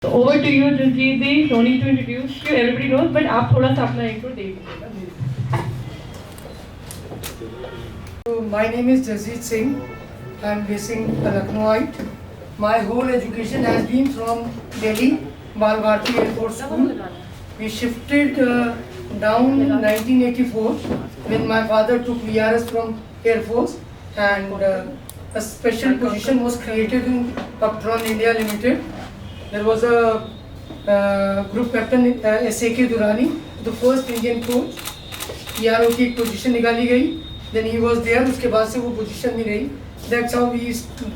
Over to you, Jasjit Ji. No need to introduce you. Everybody knows, but आप थोड़ा सा अपना intro दे दीजिएगा. So my name is Jasjit Singh. I am based in Lucknowite. My whole education has been from Delhi, Bal Bharati Air Force School. We shifted down in 1984 when my father took VRS from Air Force, and a special position was created in Uptron India Limited. There was a group captain S.A.K. Durrani, the first Indian coach. PRO की एक position निकाली गई. Then he was there. उसके बाद से वो position नहीं रही. That's how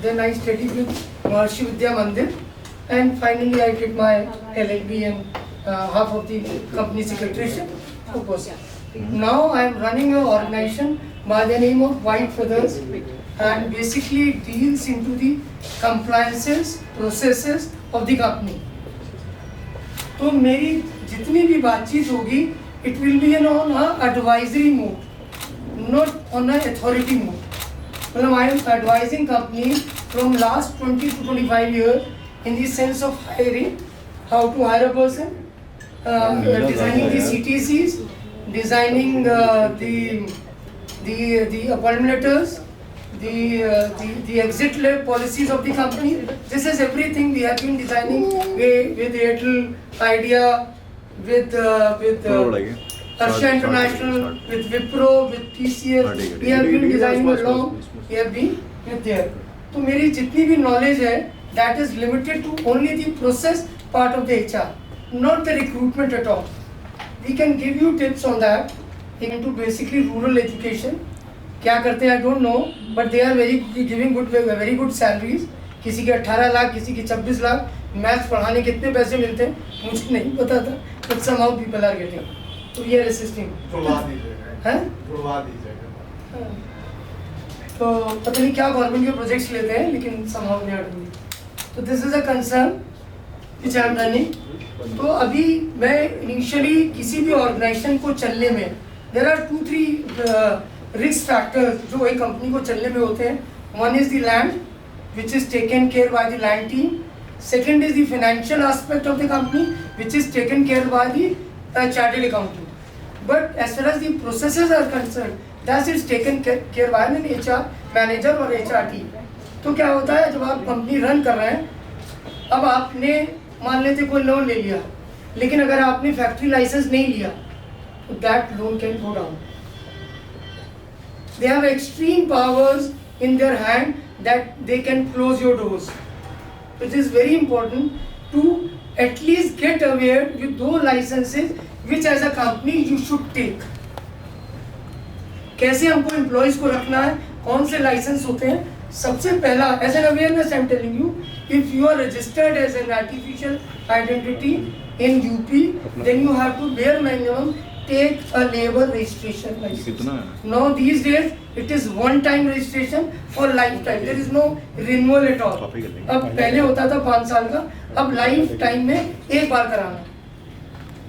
then I studied with Maharishi Vidya Mandir, and finally I did my LLB and half of the company secretariat. Now I am running an organization by the name of White Feathers, and basically it deals into the compliances, processes of the company. तो मेरी जितनी भी बातचीत होगी, it will be on a advisory mode, not on a authority mode. मतलब I am advising companies from last 20 to 25 years in the sense of hiring, how to hire a person, designing the CTCs, designing the appointment letters, the exit policies of the company. This is everything we have been designing with Lt Idea, with Harsha International, with Wipro, with TCS. We have been designing along. We have been with there. तो मेरी जितनी भी knowledge है, that is limited to only the process part of the HR, not the recruitment at all. We can give you tips on that into basically rural education. क्या करते हैं I don't know, but they are giving very good salaries. किसी के 18 लाख, किसी के 26 lakh. Maths पढ़ाने कितने पैसे मिलते हैं मुझे नहीं पता था, but somehow people are getting. So we are assisting. हैं? तो पता नहीं क्या गवर्नमेंट के प्रोजेक्ट्स लेते हैं, लेकिन somehow they are doing. तो this is a concern which I am running. तो अभी मैं इनिशियली किसी भी ऑर्गेनाइजेशन को चलने में there are 2-3 risk factors जो एक कंपनी को चलने में होते हैं. One is the land, which is taken care by the land team. Second is the financial aspect of the company, which is taken care by the chartered accountant. But as far as the processes are concerned, that is taken care by an HR manager or HR team. तो क्या होता है जब आप company run कर रहे हैं, अब आपने मान लेते कोई लोन ले लिया, लेकिन अगर आपने फैक्ट्री लाइसेंस नहीं लिया तो that loan can go down. They have extreme powers in their hand that they can close your doors. It is very important to at least get aware with those licenses which as a company you should take. कैसे हमको employees को रखना है, कौन से licence होते हैं. सबसे पहला as an awareness I am telling you, if you are registered as an artificial identity in UP, then you have to bear minimum take a labor registration license. Now these days it is one time registration for lifetime. There is no renewal at all. अब पहले होता था 5 साल का, अब life time में एक बार कराना.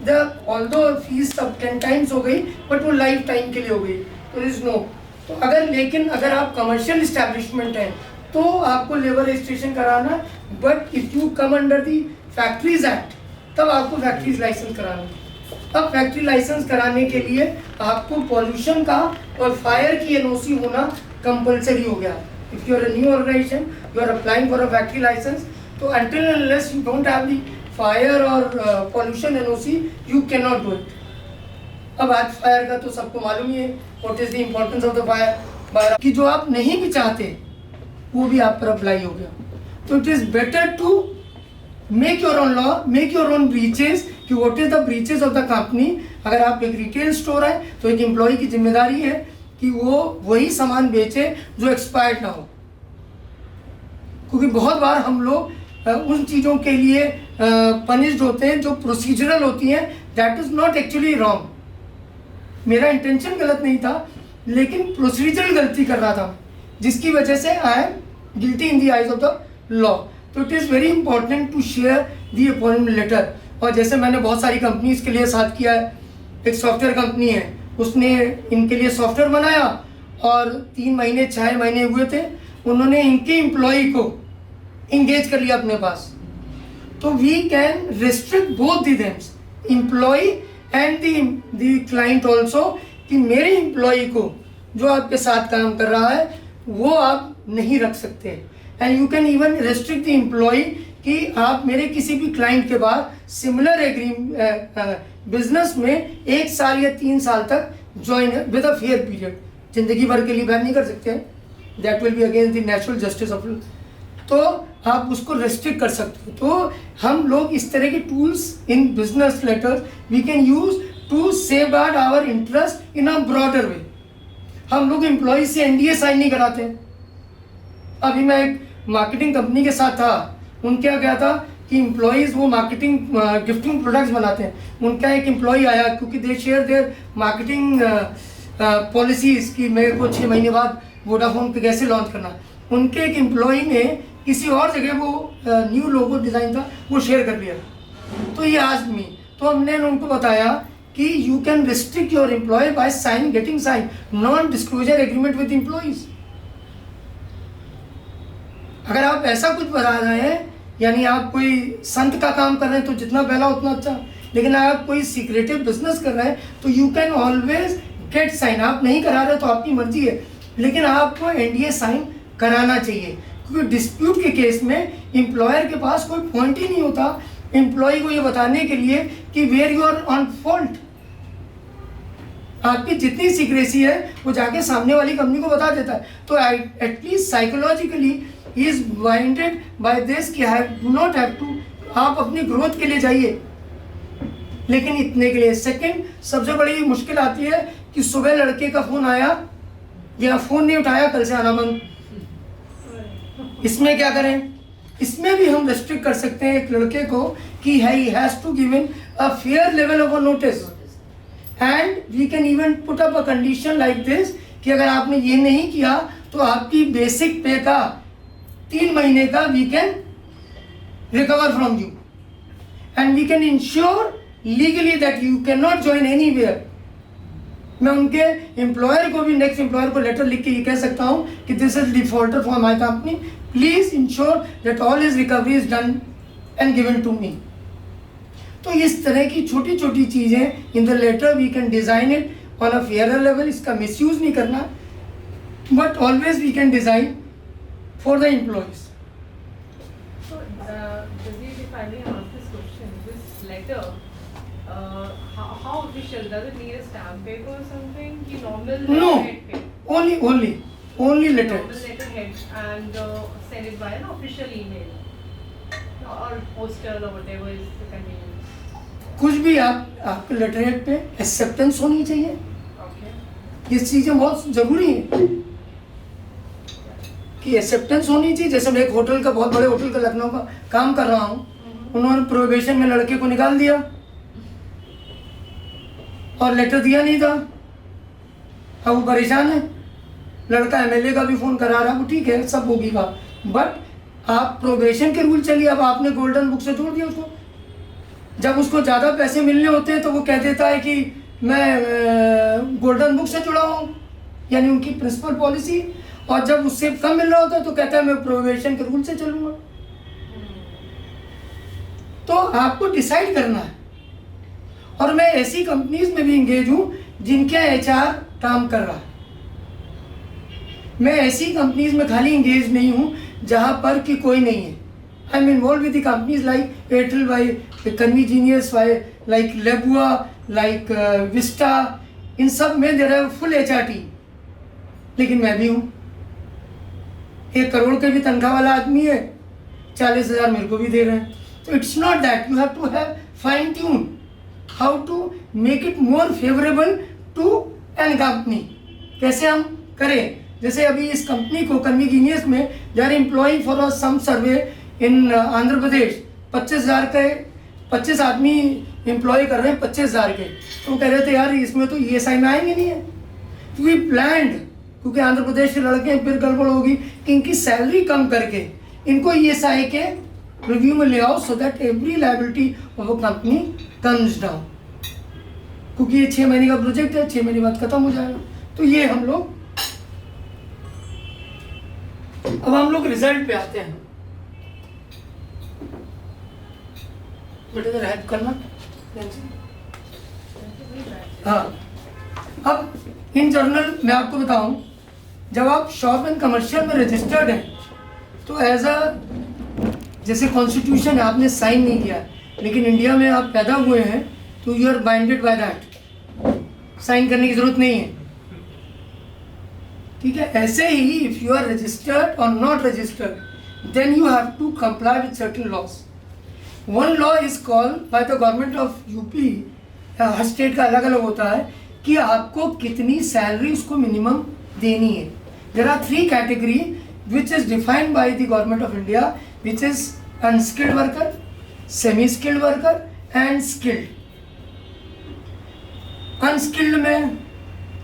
The although fees सब 10 times हो गई, but वो लाइफ टाइम के लिए हो गई. There is no. तो अगर आप कमर्शियल इस्टेब्लिशमेंट हैं तो आपको लेबर रजिस्ट्रेशन कराना. But if you come under the factories act तब आपको फैक्ट्रीज लाइसेंस कराना. अब फैक्ट्री लाइसेंस कराने के लिए आपको पॉल्यूशन का और फायर की एनओसी होना कंपलसरी हो गया. If you are a new organisation, you are applying for a factory licence, तो until unless you don't have the fire और pollution NOC you can not do it. अब आज फायर का तो सबको मालूम ही है, what is the importance of the fire, कि जो आप नहीं भी चाहते वो भी आप पर अप्लाई हो गया. तो it is better to make your own law, make your own breaches, कि what is the breaches of the company. अगर आप एक रिटेल स्टोर है तो एक एम्प्लॉय की जिम्मेदारी है कि वो वही सामान बेचे जो एक्सपायर्ड ना हो, क्योंकि बहुत बार हम लोग उन चीज़ों के लिए पनिश्ड होते हैं जो प्रोसीजरल होती हैं. That is not actually wrong. मेरा इंटेंशन गलत नहीं था, लेकिन प्रोसीजरल गलती कर रहा था, जिसकी वजह से I am guilty in the eyes of the law. तो it is very important to share the appointment letter. और जैसे मैंने बहुत सारी कंपनीज के लिए साथ किया है, एक सॉफ्टवेयर कंपनी है, उसने इनके लिए सॉफ्टवेयर बनाया और 3 महीने 6 महीने हुए थे, उन्होंने इनके एम्प्लॉय को इंगेज कर लिया अपने पास. तो we can restrict both the them, employ and the client also, कि मेरे एम्प्लॉय को जो आपके साथ काम कर रहा है वो आप नहीं रख सकते। And you can even restrict the employ कि आप मेरे किसी भी क्लाइंट के बाद सिमिलर बिजनेस में 1 साल या 3 साल तक join with a fair period, जिंदगी भर के लिए बैन नहीं कर सकते हैं, that will be against the natural justice of, तो आप उसको रेस्ट्रिक्ट कर सकते हो। तो हम लोग इस तरह के tools in business letters we can use to safeguard our interest in a broader way. हम लोग एम्प्लॉय से एनडीए साइन नहीं कराते। अभी मैं एक मार्केटिंग कंपनी के साथ था, उनके क्या गया था कि एम्प्लॉयज़ वो मार्केटिंग गिफ्टिंग प्रोडक्ट्स बनाते हैं। उनका एक एम्प्लॉय आया, क्योंकि दे शेयर देयर मार्केटिंग पॉलिसीज़ कि मेरे को 6 महीने बाद वोडाफोन पे कैसे लॉन्च करना। उनके एक एम्प्लॉय ने किसी और जगह वो न्यू लोगो डिज़ाइन था वो शेयर कर लिया। तो ये आज मी, तो हमने उनको बताया कि you can restrict your employ by sign getting sign non disclosure agreement with employees. अगर आप ऐसा कुछ बता रहे हैं, यानी आप कोई संत का काम कर रहे हैं तो जितना पहला उतना अच्छा, लेकिन आप कोई सीक्रेटिव बिजनेस कर रहे हैं तो you can always get sign. आप नहीं करा रहे तो आपकी मर्जी है, लेकिन आपको एनडीए साइन कराना चाहिए, क्योंकि डिस्प्यूट के केस में एम्प्लॉयर के पास कोई पॉइंट ही नहीं होता एम्प्लॉय को ये बताने के लिए कि where you are on fault. आपकी जितनी सीक्रेसी है वो जाके सामने वाली कंपनी को बता देता है। तो at least psychologically he is binded by this कि I do not have to, आप अपनी ग्रोथ के लिए जाइए, लेकिन इतने के लिए। सेकंड सबसे बड़ी मुश्किल आती है कि सुबह लड़के का फोन आया या फोन नहीं उठाया, कल से आना बंद। इसमें क्या करें? इसमें भी हम रेस्ट्रिक्ट कर सकते हैं एक लड़के को कि he has to given a fair level of a notice, and we can even put up a condition like this कि अगर आपने ये नहीं किया तो आपकी बेसिक पे का 3 महीने का we can recover from you, and we can ensure legally that you can not join anywhere. मैं उनके एम्प्लॉयर को भी, नेक्स्ट एम्प्लॉयर को लेटर लिख के ये कह सकता हूँ कि this is defaulter for my company, please ensure that all is recovery is done and given to me. तो इस तरह की छोटी छोटी चीज़ें in the letter we can design it on a fair level. इसका मिसयूज नहीं करना, but always we can design for the employees. So, Jasjit, if I may ask this question, this letter, how official? Does it need a stamp paper or something? Ki normal No, letterhead पे? only letter. Normal letterhead and send it by an official email or postal or whatever is the convenience. कुछ भी आपके letterhead पे acceptance होनी चाहिए। Okay. ये चीज़ें बहुत ज़रूरी हैं कि एक्सेप्टेंस होनी चाहिए। जैसे मैं एक होटल का, बहुत बड़े होटल का लखनऊ का काम कर रहा हूँ, उन्होंने प्रोबेशन में लड़के को निकाल दिया और लेटर दिया नहीं था। अब वो परेशान है, लड़का एमएलए का भी फ़ोन करा रहा, वो ठीक है सब होगी बात, बट आप प्रोबेशन के रूल चलिए। अब आपने गोल्डन बुक से जोड़ दिया उसको। जब उसको ज़्यादा पैसे मिलने होते हैं तो वो कह देता है कि मैं गोल्डन बुक से जुड़ा हूँ, यानी उनकी प्रिंसिपल पॉलिसी। और जब उससे कम मिल रहा होता है तो कहता है मैं प्रोबेशन के रूल से चलूँगा। तो आपको डिसाइड करना है। और मैं ऐसी कंपनीज में भी इंगेज हूँ जिनके एचआर काम कर रहा है। मैं ऐसी कंपनीज में खाली इंगेज नहीं हूँ जहाँ पर कि कोई नहीं है। I am involve with the companies like Airtel by ConveGenius by like Lebua like Vista, इन सब में देर है फुल एचआर टीम। लेकिन मैं भी हूँ, 1 करोड़ के भी तनख्वाह वाला आदमी है, 40,000 मेरे को भी दे रहे हैं। तो it's not that, you have to have fine tune how to make it more favourable to an company. कैसे हम करें? जैसे अभी इस कंपनी को कन्वीजीनियस में they are employing for some survey in Andhra Pradesh, 25,000 के 25 आदमी एम्प्लॉय कर रहे हैं 25,000 के। तो कह रहे थे यार इसमें तो ESI में आएंगे नहीं है। वी प्लान्ड, क्योंकि आंध्र प्रदेश के लड़के फिर गड़बड़ होगी कि इनकी सैलरी कम करके इनको ESI के रिव्यू में ले आओ, so that every liability of a company comes down. क्योंकि ये 6 महीने का प्रोजेक्ट है, 6 महीने बाद खत्म हो जाएगा। तो ये हम लोग, अब हम लोग रिजल्ट पे आते हैं। बेटा जरा हेल्प करना। हाँ, अब इन जनरल मैं आपको बताऊं, जब आप शॉप एंड कमर्शियल में रजिस्टर्ड हैं तो एज अ, जैसे कॉन्स्टिट्यूशन है, आपने साइन नहीं किया, लेकिन इंडिया में आप पैदा हुए हैं तो you are binded by that, sign करने की जरूरत नहीं है, ठीक है। ऐसे ही इफ यू आर रजिस्टर्ड और not registered then you have to comply with certain laws. One law is called by the government of UP, हर स्टेट का अलग अलग होता है कि आपको कितनी सैलरी उसको मिनिमम देनी है। There are 3 category which is defined by the government of India, which is unskilled worker, semi skilled worker and skilled. Unskilled में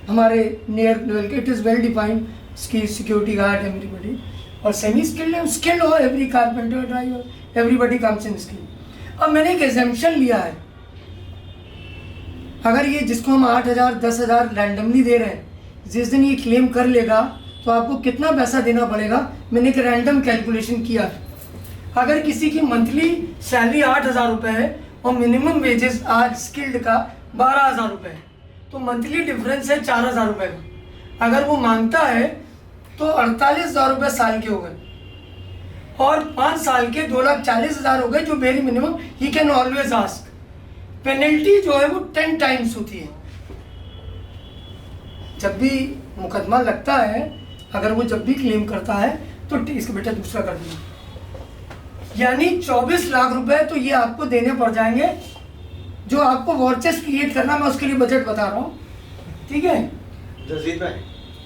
हमारे नियर लेवल के it is well defined, security guard everybody, और semi skilled skilled हो every carpenter driver everybody comes in skilled. अब मैंने एक exemption लिया है, अगर ये जिसको हम 8,000 10,000 रैंडमली दे रहे हैं, जिस दिन ये क्लेम कर लेगा तो आपको कितना पैसा देना पड़ेगा, मैंने एक रैंडम कैलकुलेशन किया है। अगर किसी की मंथली सैलरी 8,000 रुपये है और मिनिमम वेजेस आज स्किल्ड का 12,000 रुपये है, तो मंथली डिफरेंस है 4,000 रुपये का। अगर वो मांगता है तो 48,000 रुपये साल के हो गए, और 5 साल के 2,40,000 हो गए, जो very minimum he can always ask. Penalty जो है वो 10 टाइम्स होती है। जब भी मुकदमा लगता है, अगर वो जब भी क्लेम करता है तो इसका बेटा दूसरा कर दिया, यानी 24 लाख रुपए तो ये आपको देने पड़ जाएंगे। जो आपको वॉचेस क्रिएट करना, मैं उसके लिए बजट बता रहा हूँ, ठीक है। जसजीत भाई,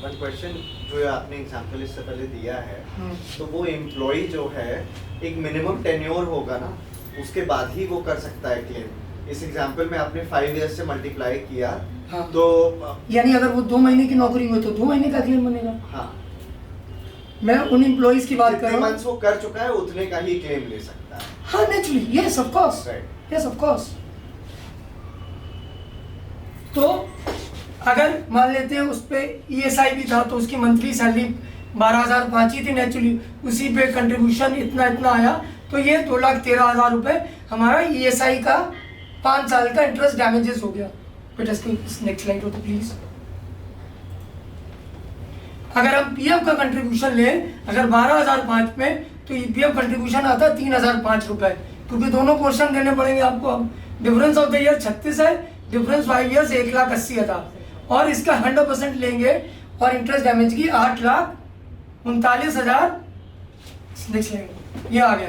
वन क्वेश्चन, जो आपने एग्जांपल इससे पहले दिया है, तो वो एम्प्लॉय जो है एक मिनिमम टेन्योर होगा ना, उसके बाद ही वो कर सकता है क्लेम। इस एग्जांपल में आपने 5 इयर्स से मल्टीप्लाई किया, हाँ। तो यानी अगर वो 2 महीने की नौकरी हुई तो 2 महीने का क्लेम बनेगा। हाँ, मैं उन एम्प्लॉइज की बात कर रहा हूँ, वो कर चुका है उतने का ही क्लेम ले सकता है। हाँ naturally, yes of course, yes of course. तो अगर मान लेते हैं उस पे ESI भी था, तो उसकी मंथली सैलरी 12,005 ही थी, नेचुरली उसी पे कंट्रीब्यूशन इतना इतना आया, तो ये 2,13,000 रुपये हमारा ESI का 5 साल का इंटरेस्ट डैमेजेस हो गया। बेटा इसकी नेक्स्ट स्लाइड हो तो प्लीज। अगर हम PF का कंट्रीब्यूशन लें, अगर 12,005 में, तो PF कंट्रीब्यूशन आता है 3,005 रुपये, क्योंकि दोनों पोर्शन देने पड़ेंगे आपको। अब डिफरेंस ऑफ द ईयर 36 है, डिफरेंस 5 ईयर्स 1,80,000, और इसका 100% लेंगे और इंटरेस्ट डैमेज की 8,39,000, नेक्स्ट स्लाइड, ये आ गया।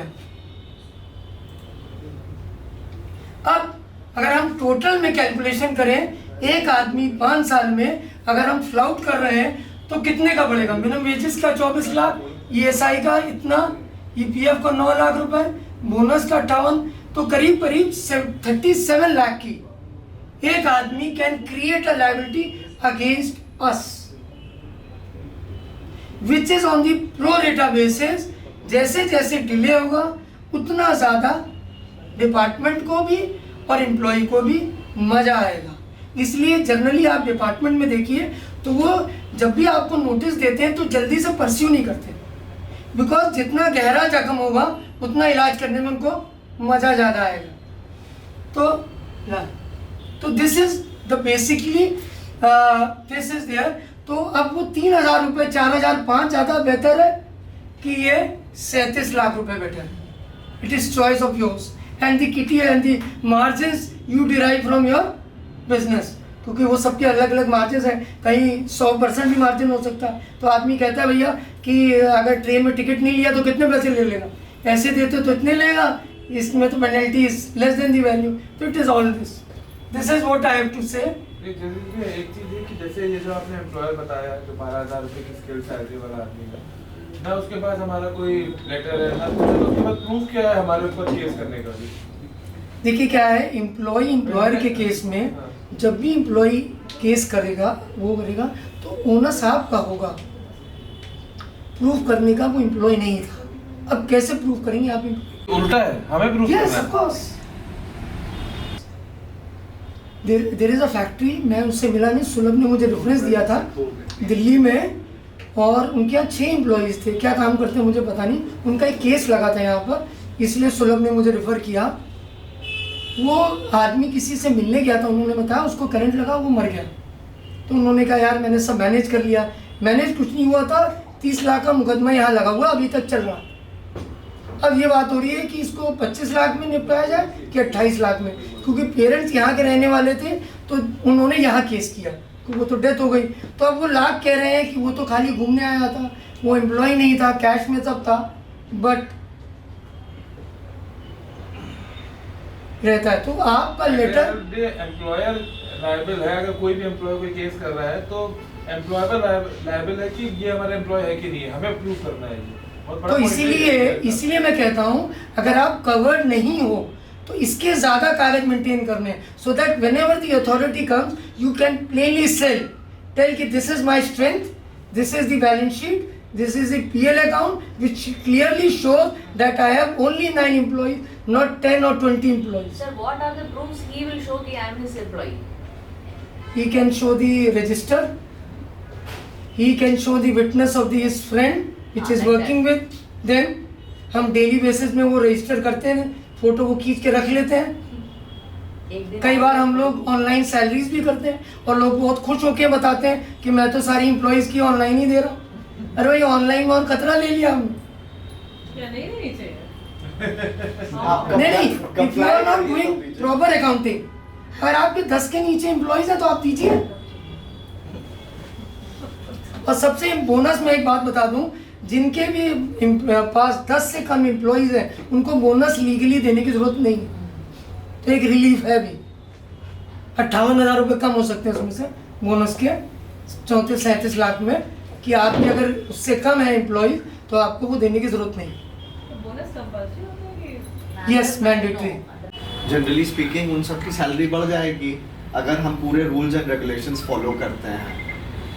अब अगर हम टोटल में कैलकुलेशन करें, एक आदमी 5 साल में अगर हम फ्लाउट कर रहे हैं तो कितने का पड़ेगा। मिनिमम वेजेस का 24 लाख, ESI का इतना, EPF का 9 लाख रुपए, बोनस का 58, तो करीब करीब 37 लाख की एक आदमी can create a liability against us, which is on the pro रेटा बेसिस। जैसे जैसे डिले होगा उतना ज़्यादा डिपार्टमेंट को भी और एम्प्लॉय को भी मजा आएगा। इसलिए जनरली आप डिपार्टमेंट में देखिए तो वो जब भी आपको नोटिस देते हैं तो जल्दी से परस्यू नहीं करते, बिकॉज जितना गहरा जख्म होगा उतना इलाज करने में उनको मजा ज़्यादा आएगा। तो this is the basically this is there. तो अब वो 3,000 रुपये, 4,005 ज़्यादा बेहतर है कि ये 37 लाख रुपए बेटर है। It is choice of yours and the kitty and the margins you derive from your business, क्योंकि वो सबके अलग अलग मार्जिन हैं। कहीं 100% भी मार्जिन हो सकता है। तो आदमी कहता है भैया कि अगर ट्रेन में टिकट नहीं लिया तो कितने पैसे ले लेगा, ऐसे देते तो इतने लेगा, इसमें तो penalty is less than the value. तो it is all this is what I have to say. एक चीज़ है कि जैसे ये जो आपने एम्प्लॉयर बताया जो 12,000 रुपये की स्किल सैलरी वाला आदमी है ना, उसके पास हमारा कोई लेटर है ना, तो उसके बाद प्रूफ क्या है हमारे ऊपर केस करने का भी? देखिए क्या है, एम्प्लॉयर के केस में जब भी एम्प्लॉय केस करेगा वो करेगा तो ओनर साहब का होगा, प्रूफ करने का वो एम्प्लॉय नहीं था। अब कैसे प्रूफ करेंगे आप? उल्टा है, हमें proof yes of course. There is a factory, मैं उससे मिला नहीं, सुलभ ने मुझे रेफरेंस दिया था दिल्ली में, और उनके यहाँ 6 एम्प्लॉयज़ थे। क्या काम करते हैं मुझे पता नहीं, उनका एक केस लगा था यहाँ पर, इसलिए सुलभ ने मुझे रेफ़र किया। वो आदमी किसी से मिलने गया था, उन्होंने बताया उसको करंट लगा, वो मर गया। तो उन्होंने कहा यार मैंने सब मैनेज कर लिया। मैनेज कुछ नहीं हुआ था, 30 लाख का मुकदमा यहाँ लगा हुआ अभी तक चल रहा। अब ये बात हो रही है कि इसको 25 लाख में निपटाया जाए कि 28 लाख में, क्योंकि पेरेंट्स यहाँ के रहने वाले थे तो उन्होंने यहाँ केस किया, तो वो तो डेथ हो गई। तो अब वो लाख कह रहे हैं कि वो तो खाली घूमने आया था, वो एम्प्लॉय नहीं था, कैश में सब था, बट रहता है। तो आपका लेटर एम्प्लॉयर लायबल है, अगर कोई भी एम्प्लॉय कोई केस कर रहा है तो एम्प्लॉयर लायबल है कि ये हमारा एम्प्लॉय है कि नहीं है, हमें प्रूव करना है ये। तो इसीलिए मैं कहता हूँ अगर आप कवर्ड नहीं हो तो इसके ज़्यादा कागज मेंटेन करने हैं, so that whenever the authority comes you can plainly tell कि this is my strength, this is the balance sheet, this is the PL account which clearly shows that I have only 9 employees, not 10 or 20 employees. Sir, what are the proofs he will show that I am his employee? He can show the register, he can show the witness of his friend which is like working with them. हम daily basis में वो register करते हैं, photo वो खींच के रख लेते हैं। कई बार हम लोग ऑनलाइन सैलरीज भी करते हैं और लोग बहुत खुश होकर बताते हैं कि मैं तो सारी एम्प्लॉयज़ की ऑनलाइन ही दे रहा हूँ। अरे भाई ऑनलाइन में और खतरा ले लिया हमने। नहीं चाहिए। नहीं, if you are not doing proper accounting, अगर आपके 10 के नीचे एम्प्लॉयज हैं तो आप दीजिए। और सबसे बोनस में एक बात बता दूं, जिनके भी पास 10 से कम एम्प्लॉयज हैं उनको बोनस लीगली देने की जरूरत नहीं है, तो एक रिलीफ है भी। 58,000 रुपये कम हो सकते हैं उसमें से बोनस के 34-37 लाख में, कि आपके अगर उससे कम है एम्प्लॉय तो आपको वो देने की जरूरत नहीं। बोनस कंपल्सरी होता है कि यस, मैंडेटरी। जनरली स्पीकिंग उन सब की सैलरी बढ़ जाएगी अगर हम पूरे रूल्स एंड रेगुलेशंस फॉलो करते हैं।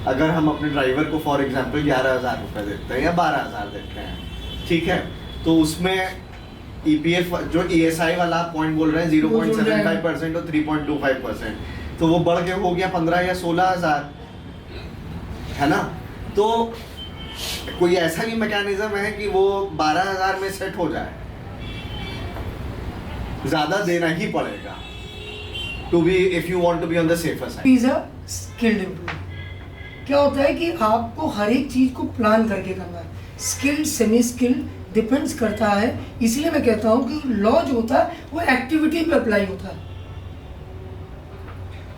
अगर हम अपने ड्राइवर को फॉर एग्जांपल 11,000 रुपये देते हैं या 12,000 देते हैं, ठीक है, तो उसमें EPF जो ESI वाला पॉइंट बोल रहे हैं 0.75% और 3.25%, तो वो बढ़ के हो गया 15 या 16,000, है ना। तो कोई ऐसा भी मैकेनिज्म है कि वो 12,000 में सेट हो जाए, ज्यादा देना ही पड़ेगा to be if you want to be on the safer side. Is a skilled employ. क्या होता है कि आपको हर एक चीज को प्लान करके करना है, स्किल्ड सेमी स्किल्ड डिपेंड्स करता है। इसलिए मैं कहता हूँ कि लॉ जो होता है वो एक्टिविटी पे अप्लाई होता है।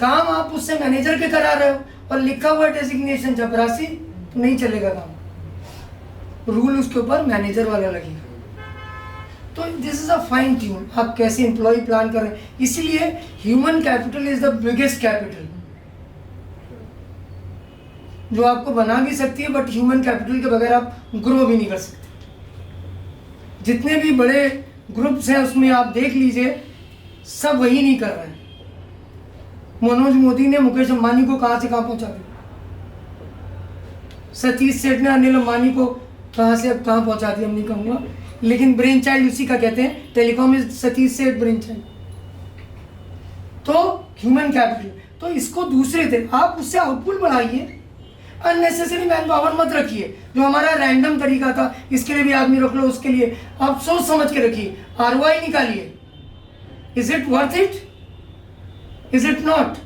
काम आप उससे मैनेजर के करा रहे हो और लिखा हुआ डेजिग्नेशन चपरासी, तो नहीं चलेगा काम, रूल उसके ऊपर मैनेजर वाला लगेगा। तो this is a fine tune, आप कैसे एम्प्लॉय प्लान कर रहे हैं। इसीलिए human capital is the biggest capital, जो आपको बना भी सकती है, बट ह्यूमन कैपिटल के बगैर आप ग्रो भी नहीं कर सकते। जितने भी बड़े ग्रुप्स हैं उसमें आप देख लीजिए, सब वही नहीं कर रहे हैं। मनोज मोदी ने मुकेश अंबानी को कहां से कहां पहुंचा दिया, सतीश सेठ ने अनिल अंबानी को कहां से अब कहां पहुंचा दिया, हम नहीं कहूँगा, लेकिन ब्रेन चाइल्ड उसी का कहते हैं, टेलीकॉम इज सतीश सेठ ब्रेन चाइल्ड। तो ह्यूमन कैपिटल, तो इसको दूसरे थे आप उससे आउटपुट बढ़ाइए, अननेसेसरी मैन पावर मत रखिए। जो हमारा रैंडम तरीका था, इसके लिए भी आदमी रख लो, उसके लिए आप सोच समझ के रखिए, ROI निकालिए, is it worth it, is it not.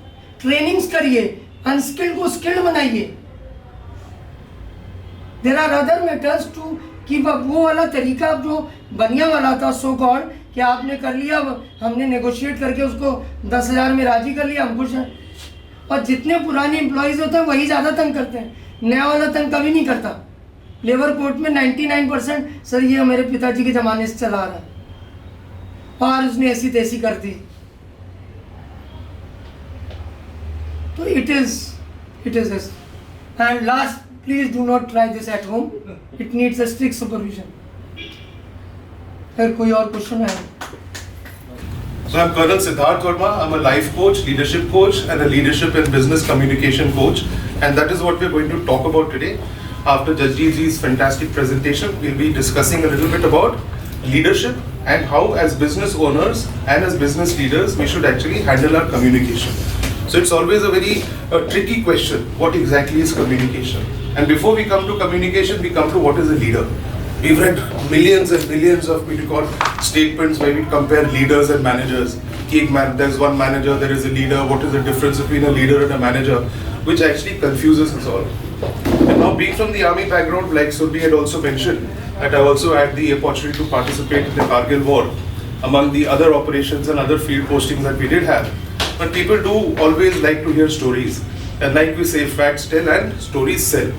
Trainings करिए, अनस्किल्ड को स्किल्ड बनाइए। There are other methods to keep up. वो वाला तरीका जो बनिया वाला था सो कॉल्ड, कि आपने कर लिया, हमने नेगोशिएट करके उसको 10,000 में राजी कर लिया, हम खुश हैं। और जितने पुराने एम्प्लॉयज़ होते हैं वही ज़्यादा तंग करते हैं, नया वाला तंग कभी नहीं करता। लेबर कोर्ट में 99% सर ये मेरे पिताजी के ज़माने से चला रहा है और उसने ऐसी तैसी कर दी। तो it is this. And last, please do not try this at home, it needs a strict supervision. अगर कोई और क्वेश्चन है? So I'm Colonel Siddhartha Varma. I'm a life coach, leadership coach, and a leadership and business communication coach. And that is what we're going to talk about today. After Jasjit Ji's fantastic presentation, we'll be discussing a little bit about leadership and how as business owners and as business leaders, we should actually handle our communication. So it's always a very tricky question. What exactly is communication? And before we come to communication, we come to what is a leader. We've read millions and millions of what we call statements where we compare leaders and managers. There's one manager, there is a leader. What is the difference between a leader and a manager? Which actually confuses us all. And now, being from the army background, like Surbi had also mentioned, that I also had the opportunity to participate in the Kargil war among the other operations and other field postings that we did have. But people do always like to hear stories. And like we say, facts tell and stories sell.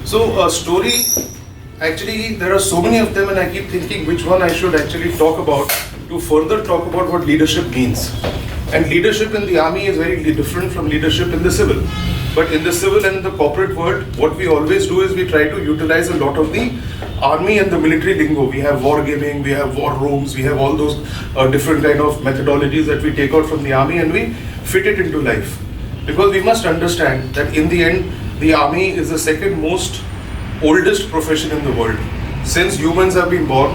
So a story, actually there are so many of them, and I keep thinking which one I should actually talk about to further talk about what leadership means. And leadership in the army is very different from leadership in the civil. But in the civil and the corporate world, what we always do is we try to utilize a lot of the army and the military lingo. We have war gaming, we have war rooms, we have all those different kind of methodologies that we take out from the army and we fit it into life. Because we must understand that in the end, the army is the second most oldest profession in the world. Since humans have been born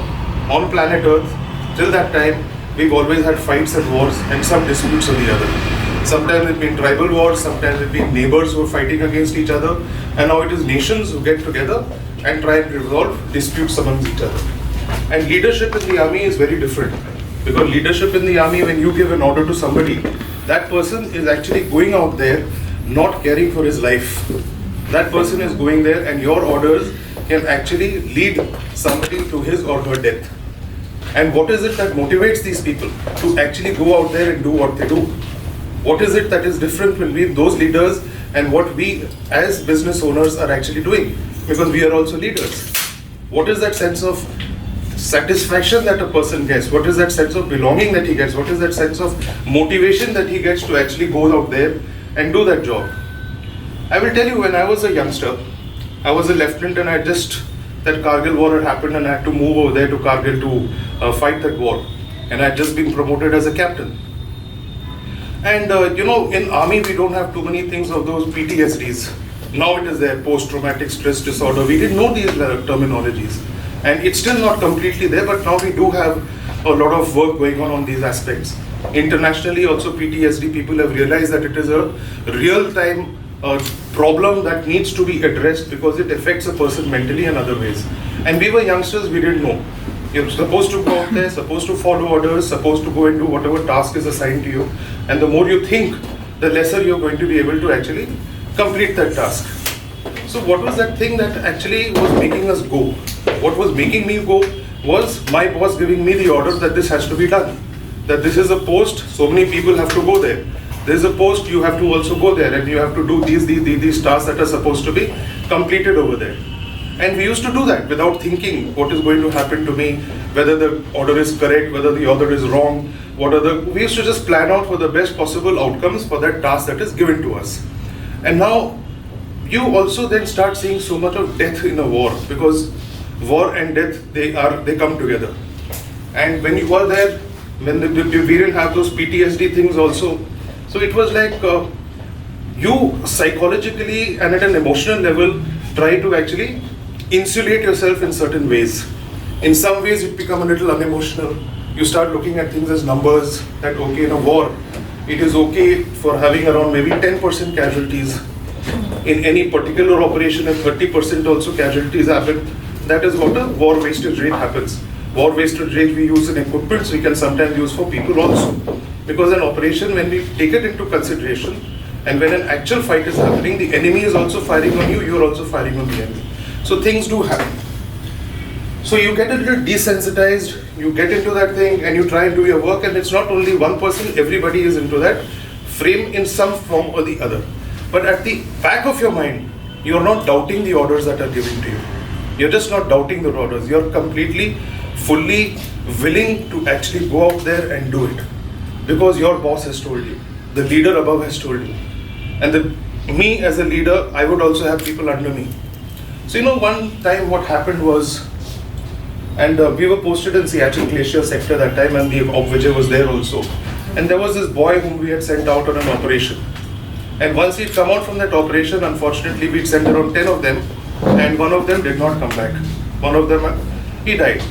on planet Earth, till that time, we've always had fights and wars and some disputes or the other. Sometimes it's been tribal wars, sometimes it's been neighbors who are fighting against each other, and now it is nations who get together and try and resolve disputes amongst each other. And leadership in the army is very different. Because leadership in the army, when you give an order to somebody, that person is actually going out there not caring for his life. That person is going there and your orders can actually lead somebody to his or her death. And what is it that motivates these people to actually go out there and do what they do? What is it that is different between those leaders and what we as business owners are actually doing? Because we are also leaders. What is that sense of satisfaction that a person gets? What is that sense of belonging that he gets? What is that sense of motivation that he gets to actually go out there and do that job? I will tell you, when I was a youngster, I was a lieutenant and that Kargil war had happened and I had to move over there to Kargil to fight that war. And I had just been promoted as a captain. And in army we don't have too many things of those PTSDs. Now it is there, post-traumatic stress disorder. We didn't know these terminologies. And it's still not completely there, but now we do have a lot of work going on these aspects. Internationally also, PTSD, people have realized that it is a real-time problem that needs to be addressed because it affects a person mentally and other ways. And we were youngsters, we didn't know. You're supposed to go out there, supposed to follow orders, supposed to go and do whatever task is assigned to you. And the more you think, the lesser you're going to be able to actually complete that task. So what was that thing that actually was making us go? What was making me go was my boss giving me the order that this has to be done. That this is a post, so many people have to go there. There's a post, you have to also go there and you have to do these tasks that are supposed to be completed over there. And we used to do that without thinking what is going to happen to me, whether the order is correct, whether the order is wrong, we used to just plan out for the best possible outcomes for that task that is given to us. And now you also then start seeing so much of death in a war, because war and death, they come together. And when you are there, when we didn't have those PTSD things also, so it was like you psychologically and at an emotional level try to actually insulate yourself in certain ways. In some ways you become a little unemotional. You start looking at things as numbers, that okay, in a war, it is okay for having around maybe 10% casualties. In any particular operation, if 30% also casualties happen, that is what a war wastage rate happens. War wastage rate we use in equipment, so we can sometimes use for people also. Because an operation, when we take it into consideration, and when an actual fight is happening, the enemy is also firing on you, you are also firing on the enemy. So things do happen. So you get a little desensitized, you get into that thing and you try and do your work, and it's not only one person, everybody is into that frame in some form or the other. But at the back of your mind, you're not doubting the orders that are given to you. You're just not doubting the orders. You're completely, fully willing to actually go out there and do it. Because your boss has told you, the leader above has told you. And me as a leader, I would also have people under me. So one time what happened was, and we were posted in Siachen Glacier sector that time, and the Vijay was there also. And there was this boy whom we had sent out on an operation. And once he'd come out from that operation, unfortunately we'd sent around 10 of them, and one of them did not come back. One of them, he died.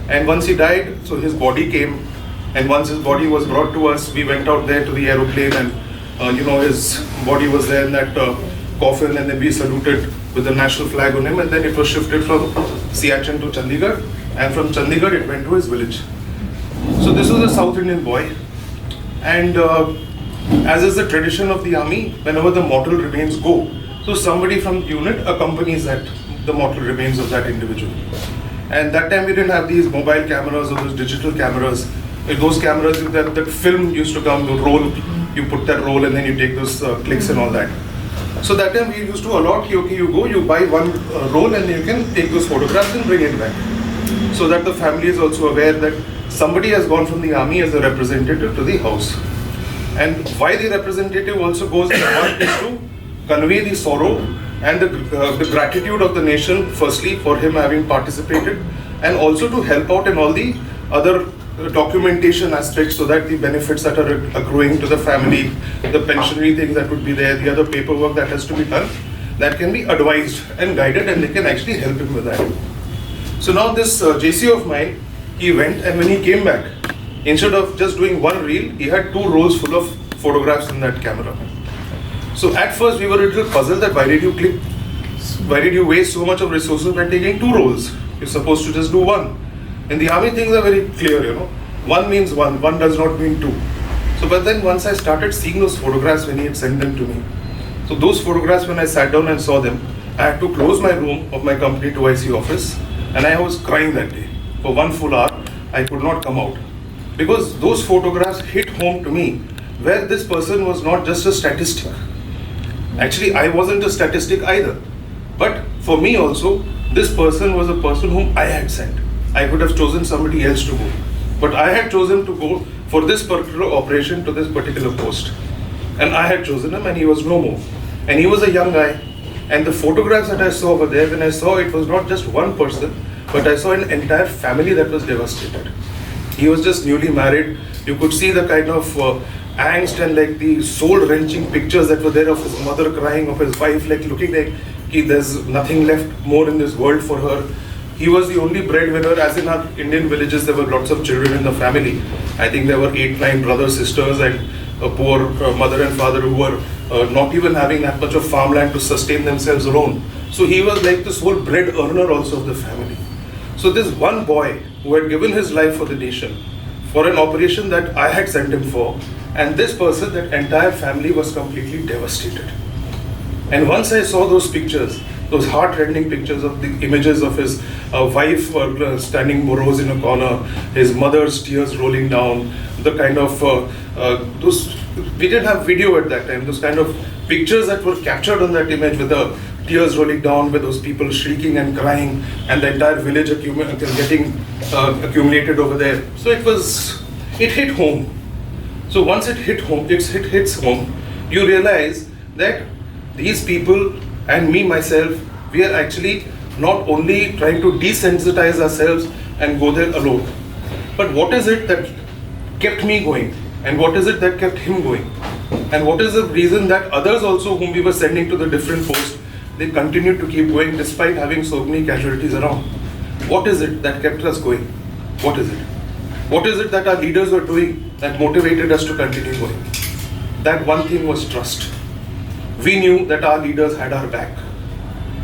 And once he died, so his body came, and once his body was brought to us, we went out there to the aeroplane, and his body was there in that coffin, and then we saluted with the national flag on him, and then it was shifted from Siachen to Chandigarh, and from Chandigarh it went to his village. So this was a South Indian boy, and as is the tradition of the army, whenever the mortal remains go, so somebody from the unit accompanies the mortal remains of that individual. And that time we didn't have these mobile cameras or those digital cameras. Those cameras, that film used to come, the roll, you put that roll and then you take those clicks and all that. So that time we used to allot, okay, you go, you buy one roll and you can take those photographs and bring it back. So that the family is also aware that somebody has gone from the army as a representative to the house. And why the representative also goes is to convey the sorrow and the gratitude of the nation, firstly, for him having participated, and also to help out in all the other documentation aspects, so that the benefits that are accruing to the family, the pensionary things that would be there, the other paperwork that has to be done, that can be advised and guided, and they can actually help him with that. So now this JC of mine, he went, and when he came back, instead of just doing one reel, he had 2 rolls full of photographs in that camera. So at first we were a little puzzled that why did you waste so much of resources by taking 2 rolls? You're supposed to just do one. In the army things are very clear, one means one does not mean 2. So but then once I started seeing those photographs when he had sent them to me, so those photographs, when I sat down and saw them, I had to close my room of my company 2IC office, and I was crying that day. For 1 full hour, I could not come out. Because those photographs hit home to me, where this person was not just a statistic. Actually, I wasn't a statistic either. But for me also, this person was a person whom I had sent. I could have chosen somebody else to go. But I had chosen to go for this particular operation to this particular post. And I had chosen him, and he was no more. And he was a young guy. And the photographs that I saw over there, when I saw it was not just one person, but I saw an entire family that was devastated. He was just newly married. You could see the kind of angst and like the soul-wrenching pictures that were there of his mother crying, of his wife like looking like there's nothing left more in this world for her. He was the only breadwinner, as in our Indian villages there were lots of children in the family. I think there were 8-9 brothers, sisters, and a poor mother and father who were not even having that much of farmland to sustain themselves alone. So he was like this whole bread earner also of the family. So this one boy who had given his life for the nation, for an operation that I had sent him for, and this person, that entire family was completely devastated. And once I saw those pictures, those heart-rending pictures of the images of his wife standing morose in a corner, his mother's tears rolling down, the kind of those, we didn't have video at that time, those kind of pictures that were captured on that image with the tears rolling down, with those people shrieking and crying, and the entire village getting accumulated over there. So it hit home. So once it hits home, you realize that these people and me myself, we are actually not only trying to desensitize ourselves and go there alone, but what is it that kept me going, and what is it that kept him going, and what is the reason that others also whom we were sending to the different posts, they continued to keep going despite having so many casualties around. What is it that kept us going? What is it? What is it that our leaders were doing that motivated us to continue going? That one thing was trust. We knew that our leaders had our back.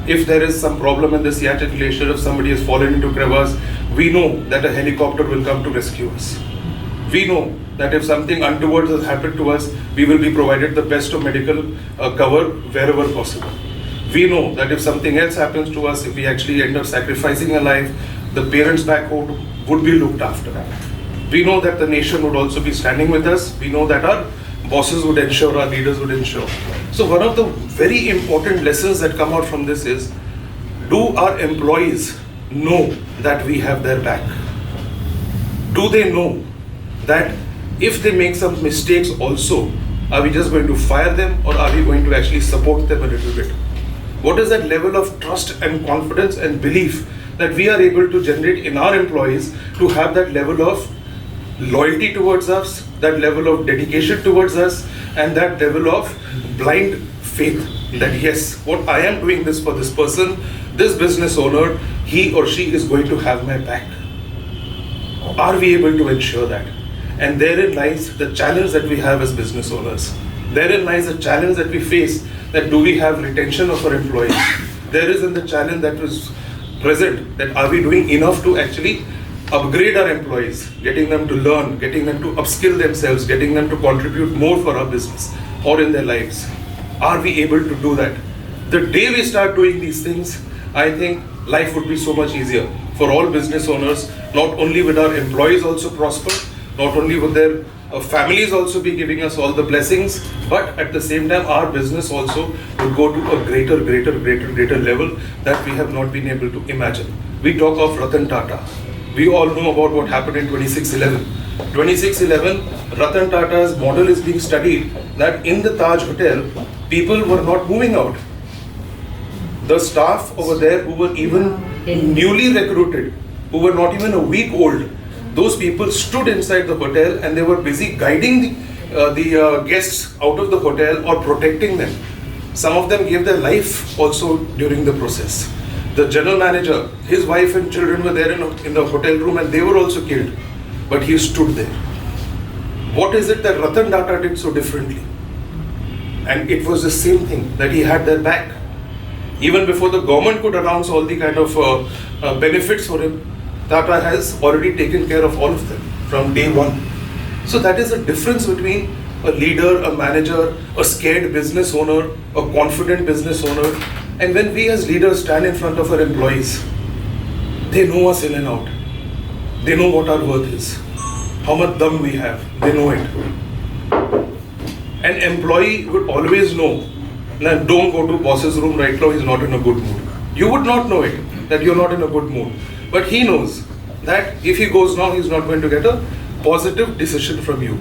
If there is some problem in the Siachen Glacier, if somebody has fallen into crevasse, we know that a helicopter will come to rescue us. We know that if something untoward has happened to us, we will be provided the best of medical cover wherever possible. We know that if something else happens to us, if we actually end up sacrificing a life, the parents back home would be looked after. We know that the nation would also be standing with us. We know that our bosses would ensure, our leaders would ensure. So one of the very important lessons that come out from this is, do our employees know that we have their back? Do they know that if they make some mistakes also, are we just going to fire them, or are we going to actually support them a little bit? What is that level of trust and confidence and belief that we are able to generate in our employees to have that level of loyalty towards us, that level of dedication towards us, and that level of blind faith that yes, what I am doing this for this person, this business owner, he or she is going to have my back. Are we able to ensure that? And therein lies the challenge that we have as business owners. Therein lies the challenge that we face, that do we have retention of our employees? there is in the challenge that was present, that are we doing enough to actually upgrade our employees, getting them to learn, getting them to upskill themselves, getting them to contribute more for our business or in their lives? Are we able to do that? The day we start doing these things, I think life would be so much easier for all business owners. Not only would our employees also prosper, not only would their families also be giving us all the blessings, but at the same time our business also would go to a greater level that we have not been able to imagine. We talk of Ratan Tata. We all know about what happened in 2611. 2611, Ratan Tata's model is being studied, that in the Taj Hotel, people were not moving out. The staff over there who were even newly recruited, who were not even a week old, those people stood inside the hotel and they were busy guiding the guests out of the hotel or protecting them. Some of them gave their life also during the process. The general manager, his wife and children were there in the hotel room and they were also killed. But he stood there. What is it that Ratan Tata did so differently? And it was the same thing, that he had their back. Even before the government could announce all the kind of benefits for him, Tata has already taken care of all of them from day one. So that is the difference between a leader, a manager, a scared business owner, a confident business owner. And when we as leaders stand in front of our employees, they know us in and out. They know what our worth is, how much dum we have, they know it. An employee would always know, now don't go to boss's room right now, he's not in a good mood. You would not know it, that you're not in a good mood. But he knows that if he goes now, he's not going to get a positive decision from you.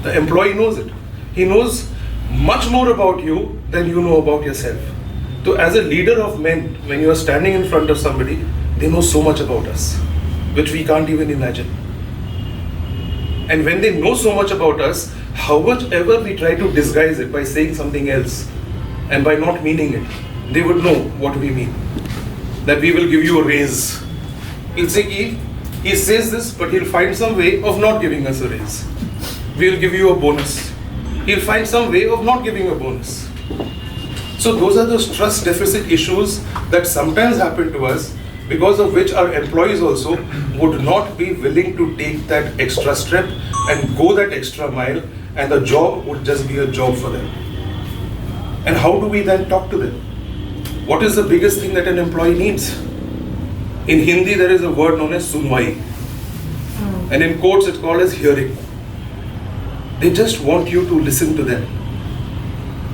The employee knows it. He knows much more about you than you know about yourself. So as a leader of men, when you are standing in front of somebody, they know so much about us, which we can't even imagine. And when they know so much about us, how much ever we try to disguise it by saying something else and by not meaning it, they would know what we mean. That we will give you a raise. He'll say, he says this, but he'll find some way of not giving us a raise. We'll give you a bonus. He'll find some way of not giving a bonus. So those are those trust deficit issues that sometimes happen to us, because of which our employees also would not be willing to take that extra step and go that extra mile, and the job would just be a job for them. And how do we then talk to them? What is the biggest thing that an employee needs? In Hindi, there is a word known as sunwai. And in courts, it's called as hearing. They just want you to listen to them.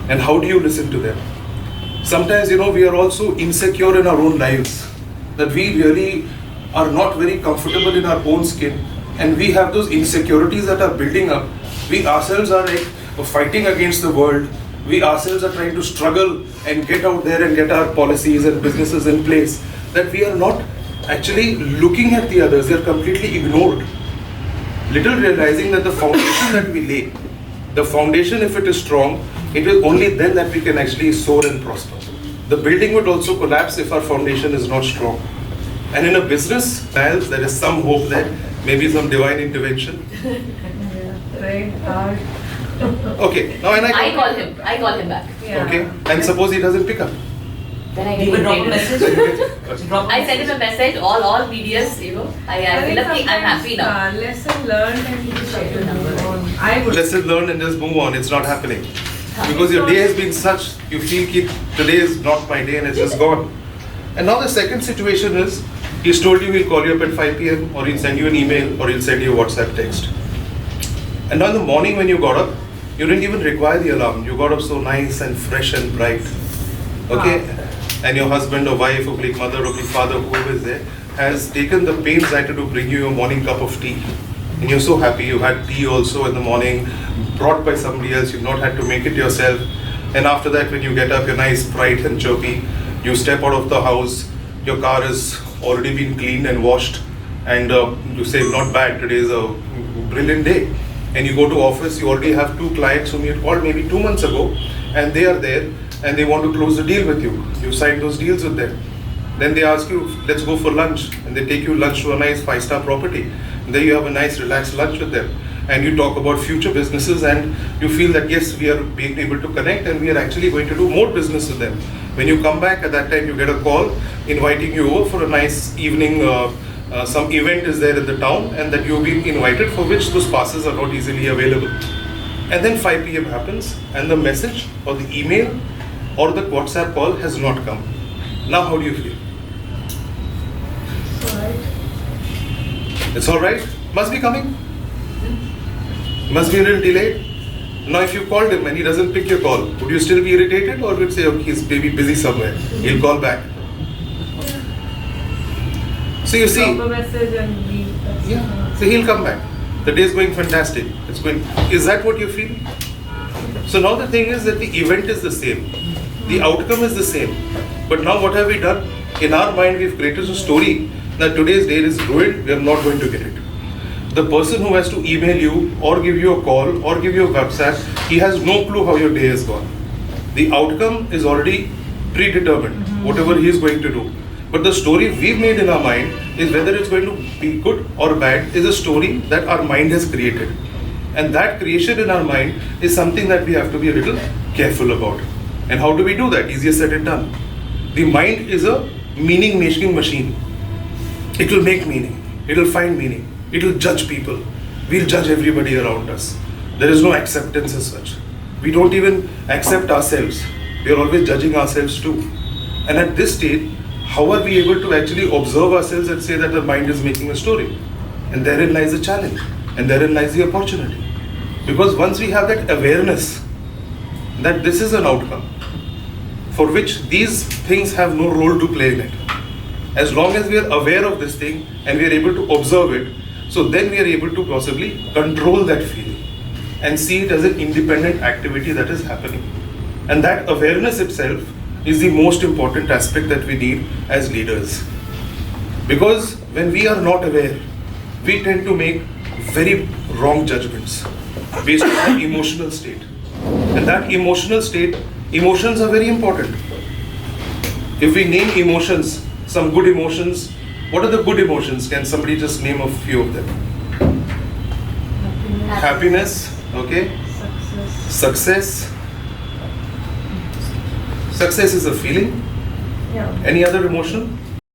And how do you listen to them? Sometimes, we are also insecure in our own lives. That we really are not very comfortable in our own skin. And we have those insecurities that are building up. We ourselves are like fighting against the world. We ourselves are trying to struggle and get out there and get our policies and businesses in place. That we are not actually looking at the others. They are completely ignored. Little realizing that the foundation that we lay, the foundation, if it is strong, it is only then that we can actually soar and prosper. The building would also collapse if our foundation is not strong. And in a business, there is some hope that maybe some divine intervention. Right, hard. Okay, now I call him back. Yeah. Okay, and suppose he doesn't pick up. Then I You get will drop a irritated. message. Drop a I send him a message, all medias, I feel like I'm happy now. Lesson learned and you just have to move on. I would. Lesson learned and just move on. It's not happening. Because your day has been such, you feel today is not my day and it's just gone. And now the second situation is, he's told you he'll call you up at 5 p.m. or he'll send you an email or he'll send you a WhatsApp text. And now in the morning when you got up, you didn't even require the alarm. You got up so nice and fresh and bright. Okay? And your husband or wife or mother or father, whoever is there, has taken the pains to bring you your morning cup of tea. And you're so happy. You had tea also in the morning, brought by somebody else. You've not had to make it yourself. And after that, when you get up, you're nice, bright and chirpy. You step out of the house. Your car has already been cleaned and washed. And you say, not bad, today is a brilliant day. And you go to office, you already have 2 clients whom you had called maybe 2 months ago. And they are there and they want to close the deal with you. You sign those deals with them. Then they ask you, let's go for lunch. And they take you lunch to a nice 5-star property. And there you have a nice relaxed lunch with them. and you talk about future businesses, and you feel that yes, we are being able to connect and we are actually going to do more business with them. When you come back, at that time you get a call inviting you over for a nice evening, some event is there in the town, and that you've been invited, for which those passes are not easily available. And then 5 p.m. happens and the message or the email or the WhatsApp call has not come. Now how do you feel? It's alright? Must be coming? Must be a little delayed? Now if you called him and he doesn't pick your call, would you still be irritated, or would you say, okay, he's maybe busy somewhere, he'll call back? So you see, Drop a message and leave. yeah, so he'll come back. The day is going fantastic. It's going. Is that what you feel? So now the thing is that the event is the same, the outcome is the same, but now what have we done? In our mind, we've created a story that today's day is ruined. We are not going to get it. The person who has to email you or give you a call or give you a WhatsApp, he has no clue how your day is gone. The outcome is already predetermined, whatever he is going to do. But the story we've made in our mind is whether it's going to be good or bad is a story that our mind has created. And that creation in our mind is something that we have to be a little careful about. And how do we do that? Easier said than done. The mind is a meaning-making machine. It will make meaning. It will find meaning. It will judge people. We'll judge everybody around us. There is no acceptance as such. We don't even accept ourselves. We are always judging ourselves too. And at this stage, how are we able to actually observe ourselves and say that the mind is making a story? And therein lies the challenge. And therein lies the opportunity. Because once we have that awareness that this is an outcome for which these things have no role to play in it, as long as we are aware of this thing and we are able to observe it, so then we are able to possibly control that feeling and see it as an independent activity that is happening. And that awareness itself is the most important aspect that we need as leaders. Because when we are not aware, we tend to make very wrong judgments based on our emotional state. And that emotional state, emotions are very important. If we name emotions, some good emotions, what are the good emotions? Can somebody just name a few of them? Happiness, okay? Success. Success is a feeling. Yeah. Any other emotion?